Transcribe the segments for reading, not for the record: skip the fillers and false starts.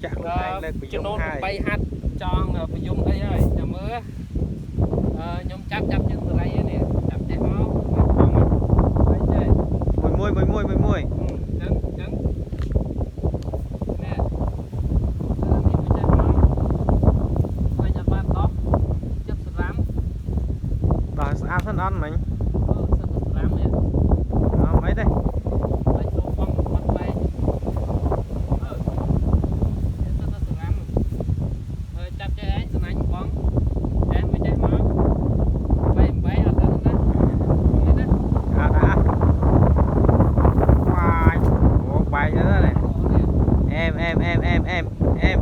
ចាក់លោកឯងលើកប្រយុទ្ធហើយ 3 ហាត់ចង់ប្រយុទ្ធអីហើយចាំមើលខ្ញុំចាប់ជើងសរៃនេះចាប់ចេះមកហើយចេះមួយចឹងនេះវាចេះមកហើយចាំបានដោះចិត្តស្រាំ ដល់ស្អាតសិនអត់មិញ សិនស្រាំនេះ អត់អីទេ ហើយចូលបងបាត់បែកសិនស្រាំហើយចាប់ចេះឯងស្នាញ់បងចេះមិនចេះមកបែកអត់ដឹងណានេះណា អត់អាបាយអូបាយទៅនេះអែម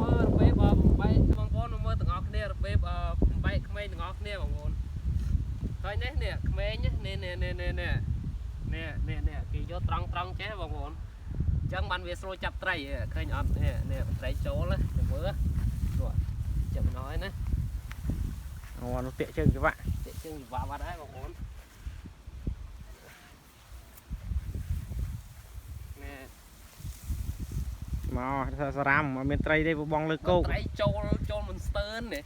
មើលរបៀបបំបែកបងប្អូនមើលទាំងអស់គ្នារបៀបបំបែកក្មេងទាំងអស់គ្នាបងប្អូនហើយនេះក្មេងនេះគេយកត្រង់ចេះបងប្អូនអញ្ចឹងបានវាស្រួលចាប់ត្រីឃើញអត់នេះត្រីចូលចាំមើលចាប់nóiណាអូនោះតាក់ជើងច្បាក់បាត់ហើយបងប្អូនមកសារ៉ាំអត់មានត្រីទេបងលើគោកត្រីចូលមិនស្ទើននេះ